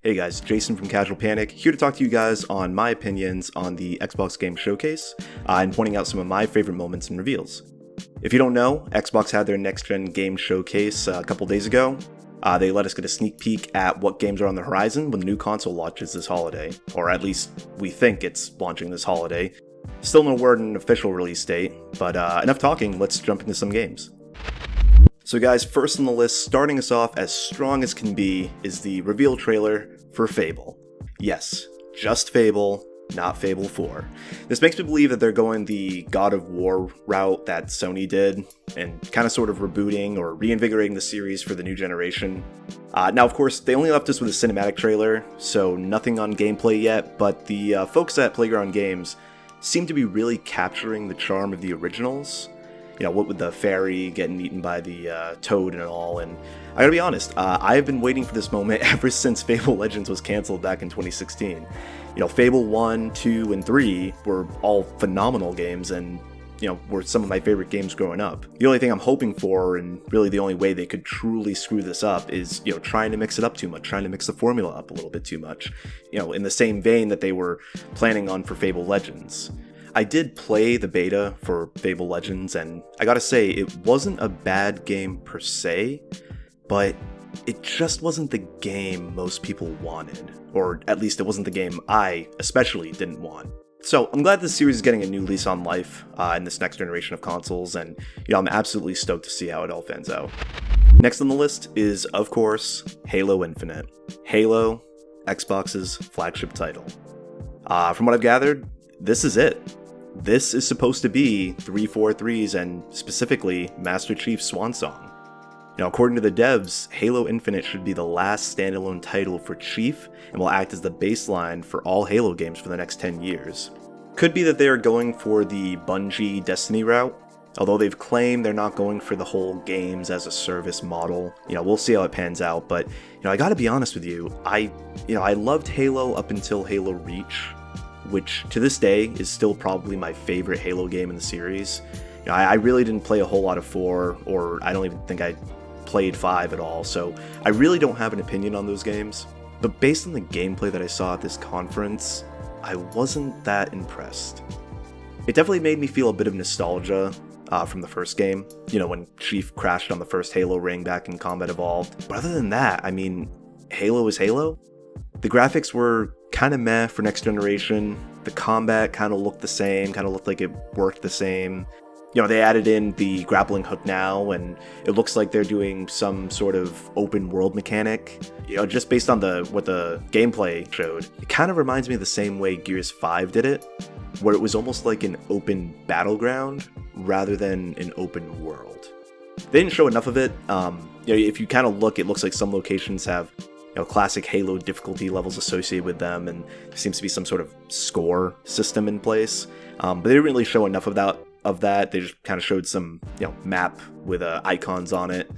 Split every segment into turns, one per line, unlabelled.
Hey guys, Jason from Casual Panic, here to talk to you guys on my opinions on the Xbox Game Showcase, and pointing out some of my favorite moments and reveals. If you don't know, Xbox had their next-gen game showcase a couple days ago. They let us get a sneak peek at what games are on the horizon when the new console launches this holiday, or at least we think it's launching this holiday. Still no word on an official release date, but enough talking, let's jump into some games. So guys, first on the list, starting us off as strong as can be, is the reveal trailer for Fable. Yes, just Fable, not Fable 4. This makes me believe that they're going the God of War route that Sony did, and kind of sort of rebooting or reinvigorating the series for the new generation. Now of course, they only left us with a cinematic trailer, so nothing on gameplay yet, but the folks at Playground Games seem to be really capturing the charm of the originals. You know, what with the fairy getting eaten by the toad and all, and I gotta be honest, I've been waiting for this moment ever since Fable Legends was cancelled back in 2016. You know, Fable 1, 2, and 3 were all phenomenal games and, you know, were some of my favorite games growing up. The only thing I'm hoping for, and really the only way they could truly screw this up, is, you know, trying to mix it up too much, trying to mix the formula up a little bit too much. You know, in the same vein that they were planning on for Fable Legends. I did play the beta for Fable Legends, and I gotta say, it wasn't a bad game per se, but it just wasn't the game most people wanted, or at least it wasn't the game I especially didn't want. So I'm glad this series is getting a new lease on life in this next generation of consoles, and you know, I'm absolutely stoked to see how it all fans out. Next on the list is, of course, Halo Infinite. Halo, Xbox's flagship title. From what I've gathered, this is it. This is supposed to be 343's and specifically Master Chief's swan song. Now, according to the devs, Halo Infinite should be the last standalone title for Chief and will act as the baseline for all Halo games for the next 10 years. Could be that they are going for the Bungie Destiny route, although they've claimed they're not going for the whole games as a service model. You know, we'll see how it pans out, but you know, I gotta be honest with you, I loved Halo up until Halo Reach, which to this day is still probably my favorite Halo game in the series. You know, I really didn't play a whole lot of 4, or I don't even think I played 5 at all, so I really don't have an opinion on those games. But based on the gameplay that I saw at this conference, I wasn't that impressed. It definitely made me feel a bit of nostalgia from the first game, you know, when Chief crashed on the first Halo ring back in Combat Evolved. But other than that, I mean, Halo is Halo. The graphics were kind of meh for next generation. The combat kind of looked the same, kind of looked like it worked the same. You know, they added in the grappling hook now, and it looks like they're doing some sort of open world mechanic. You know, just based on what the gameplay showed, it kind of reminds me of the same way Gears 5 did it, where it was almost like an open battleground rather than an open world. They didn't show enough of it. You know, if you kind of look, it looks like some locations have, you know, classic Halo difficulty levels associated with them, and there seems to be some sort of score system in place. But they didn't really show enough of that. They just kind of showed some, you know, map with icons on it.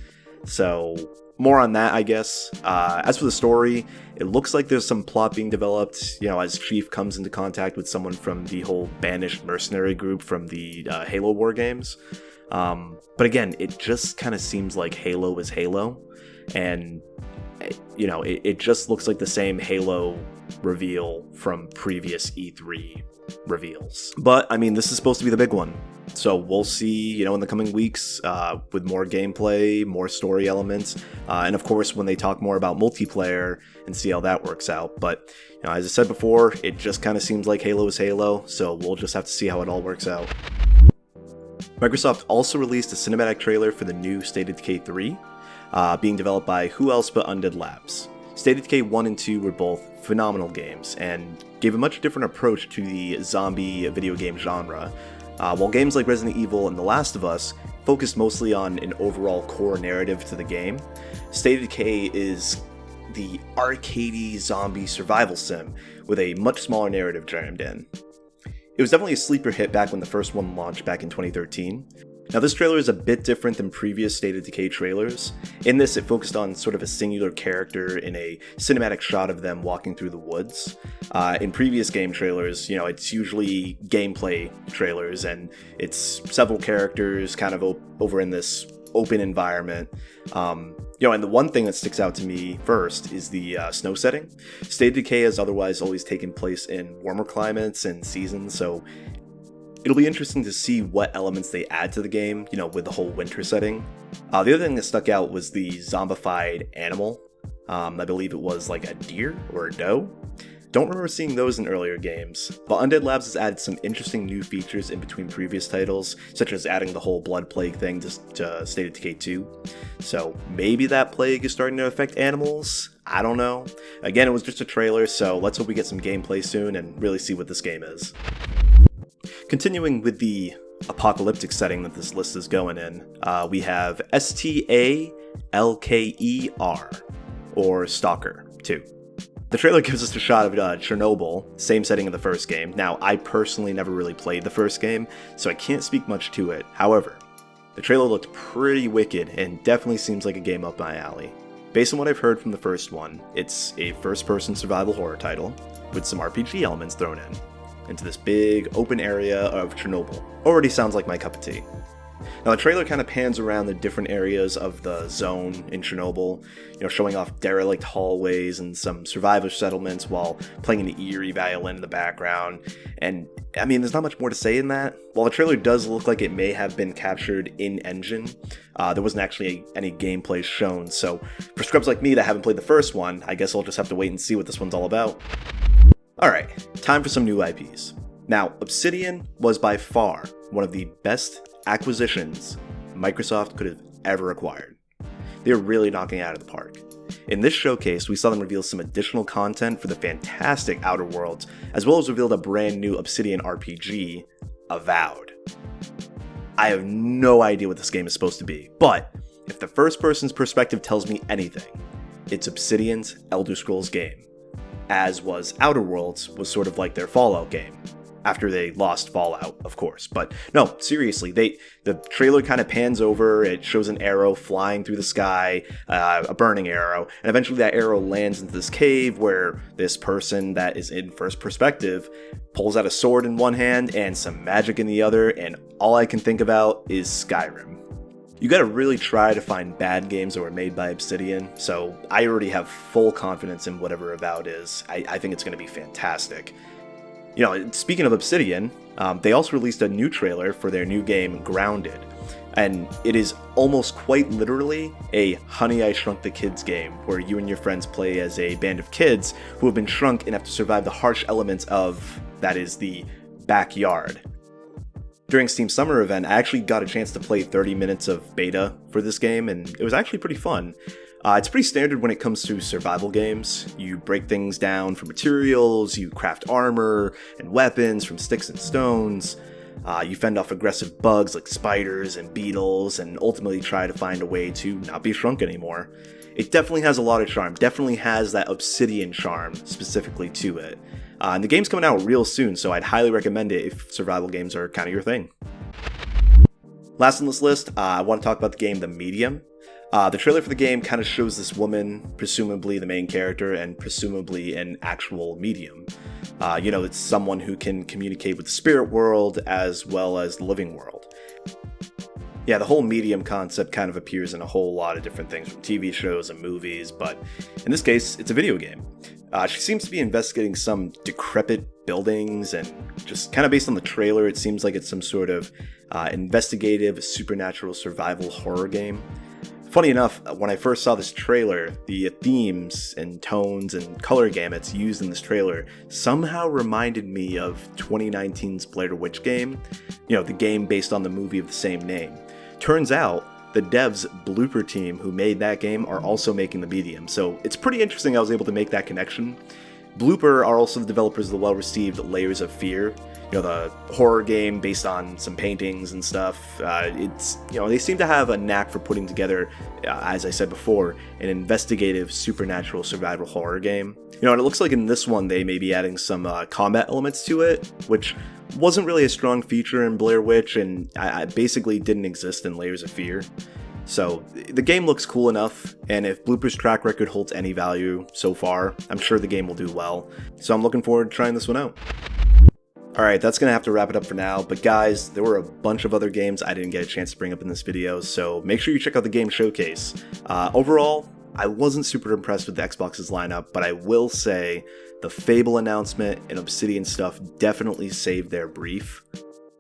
So more on that, I guess. As for the story, it looks like there's some plot being developed, you know, as Chief comes into contact with someone from the whole banished mercenary group from the Halo War games. But again, it just kind of seems like Halo is Halo, and you know, it just looks like the same Halo reveal from previous E3 reveals. But, I mean, this is supposed to be the big one. So we'll see, you know, in the coming weeks with more gameplay, more story elements, and of course when they talk more about multiplayer and see how that works out. But, you know, as I said before, it just kind of seems like Halo is Halo, so we'll just have to see how it all works out. Microsoft also released a cinematic trailer for the new State of Decay 3. Being developed by who else but Undead Labs. State of Decay 1 and 2 were both phenomenal games, and gave a much different approach to the zombie video game genre, while games like Resident Evil and The Last of Us focused mostly on an overall core narrative to the game. State of Decay is the arcadey zombie survival sim with a much smaller narrative jammed in. It was definitely a sleeper hit back when the first one launched back in 2013. Now this trailer is a bit different than previous State of Decay trailers. In this, it focused on sort of a singular character in a cinematic shot of them walking through the woods. In previous game trailers, you know, it's usually gameplay trailers, and it's several characters kind of over in this open environment. And the one thing that sticks out to me first is the snow setting. State of Decay has otherwise always taken place in warmer climates and seasons, so it'll be interesting to see what elements they add to the game, with the whole winter setting. The other thing that stuck out was the zombified animal. I believe it was like a deer or a doe. Don't remember seeing those in earlier games, but Undead Labs has added some interesting new features in between previous titles, such as adding the whole blood plague thing to State of Decay 2. So maybe that plague is starting to affect animals? I don't know. Again, it was just a trailer, so let's hope we get some gameplay soon and really see what this game is. Continuing with the apocalyptic setting that this list is going in, we have Stalker, or Stalker 2. The trailer gives us a shot of Chernobyl, same setting of the first game. Now, I personally never really played the first game, so I can't speak much to it. However, the trailer looked pretty wicked and definitely seems like a game up my alley. Based on what I've heard from the first one, it's a first-person survival horror title with some RPG elements thrown into this big open area of Chernobyl. Already sounds like my cup of tea. Now the trailer kind of pans around the different areas of the zone in Chernobyl, showing off derelict hallways and some survivor settlements while playing an eerie violin in the background. And I mean, there's not much more to say in that. While the trailer does look like it may have been captured in-engine, there wasn't actually any gameplay shown, so for scrubs like me that haven't played the first one, I guess I'll just have to wait and see what this one's all about. Alright, time for some new IPs. Now, Obsidian was by far one of the best acquisitions Microsoft could have ever acquired. They were really knocking it out of the park. In this showcase, we saw them reveal some additional content for the fantastic Outer Worlds, as well as revealed a brand new Obsidian RPG, Avowed. I have no idea what this game is supposed to be, but if the first person's perspective tells me anything, it's Obsidian's Elder Scrolls game, as was Outer Worlds was sort of like their Fallout game. After they lost Fallout, of course. But no, seriously, the trailer kind of pans over, it shows an arrow flying through the sky, a burning arrow, and eventually that arrow lands into this cave where this person that is in first perspective pulls out a sword in one hand and some magic in the other, and all I can think about is Skyrim. You gotta really try to find bad games that were made by Obsidian, so I already have full confidence in whatever Avowed is. I think it's gonna be fantastic. Speaking of Obsidian, they also released a new trailer for their new game, Grounded. And it is almost quite literally a Honey, I Shrunk the Kids game, where you and your friends play as a band of kids who have been shrunk and have to survive the harsh elements of, that is, the backyard. During Steam Summer Event, I actually got a chance to play 30 minutes of beta for this game, and it was actually pretty fun. It's pretty standard when it comes to survival games. You break things down for materials, you craft armor and weapons from sticks and stones, you fend off aggressive bugs like spiders and beetles, and ultimately try to find a way to not be shrunk anymore. It definitely has a lot of charm, definitely has that Obsidian charm specifically to it. And the game's coming out real soon, so I'd highly recommend it if survival games are kind of your thing. Last on this list, I want to talk about the game The Medium. The trailer for the game kind of shows this woman, presumably the main character, and presumably an actual medium. It's someone who can communicate with the spirit world as well as the living world. Yeah, the whole medium concept kind of appears in a whole lot of different things from TV shows and movies, but in this case, it's a video game. She seems to be investigating some decrepit buildings, and just kind of based on the trailer, it seems like it's some sort of investigative, supernatural survival horror game. Funny enough, when I first saw this trailer, the themes and tones and color gamuts used in this trailer somehow reminded me of 2019's Blair Witch game, the game based on the movie of the same name. Turns out, the devs Blooper team who made that game are also making The Medium, so it's pretty interesting I was able to make that connection. Blooper are also the developers of the well-received Layers of Fear, the horror game based on some paintings and stuff. They seem to have a knack for putting together, as I said before, an investigative supernatural survival horror game. And it looks like in this one they may be adding some combat elements to it, which wasn't really a strong feature in Blair Witch, and I basically didn't exist in Layers of Fear. So the game looks cool enough, and if Blooper's track record holds any value so far, I'm sure the game will do well. So I'm looking forward to trying this one out. Alright, that's going to have to wrap it up for now, but guys, there were a bunch of other games I didn't get a chance to bring up in this video, so make sure you check out the game showcase. Overall, I wasn't super impressed with the Xbox's lineup, but I will say the Fable announcement and Obsidian stuff definitely saved their brief.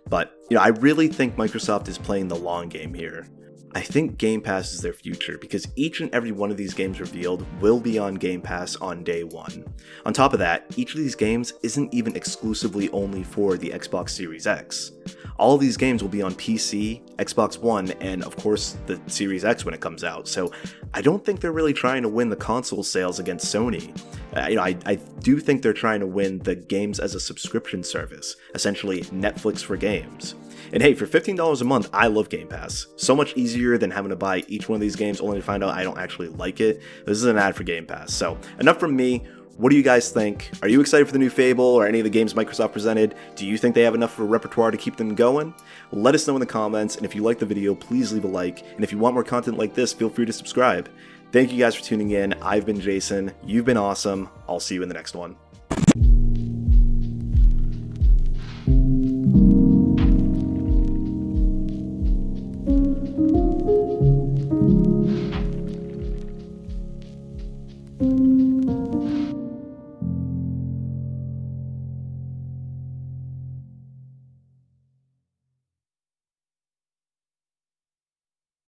But, I really think Microsoft is playing the long game here. I think Game Pass is their future because each and every one of these games revealed will be on Game Pass on day one. On top of that, each of these games isn't even exclusively only for the Xbox Series X. All of these games will be on PC, Xbox One, and of course the Series X when it comes out, so I don't think they're really trying to win the console sales against Sony. I do think they're trying to win the games as a subscription service, essentially Netflix for games. And hey, for $15 a month, I love Game Pass. So much easier than having to buy each one of these games only to find out I don't actually like it. This is an ad for Game Pass. So enough from me. What do you guys think? Are you excited for the new Fable or any of the games Microsoft presented? Do you think they have enough of a repertoire to keep them going? Let us know in the comments, and if you liked the video, please leave a like, and if you want more content like this, feel free to subscribe. Thank you guys for tuning in. I've been Jason. You've been awesome. I'll see you in the next one.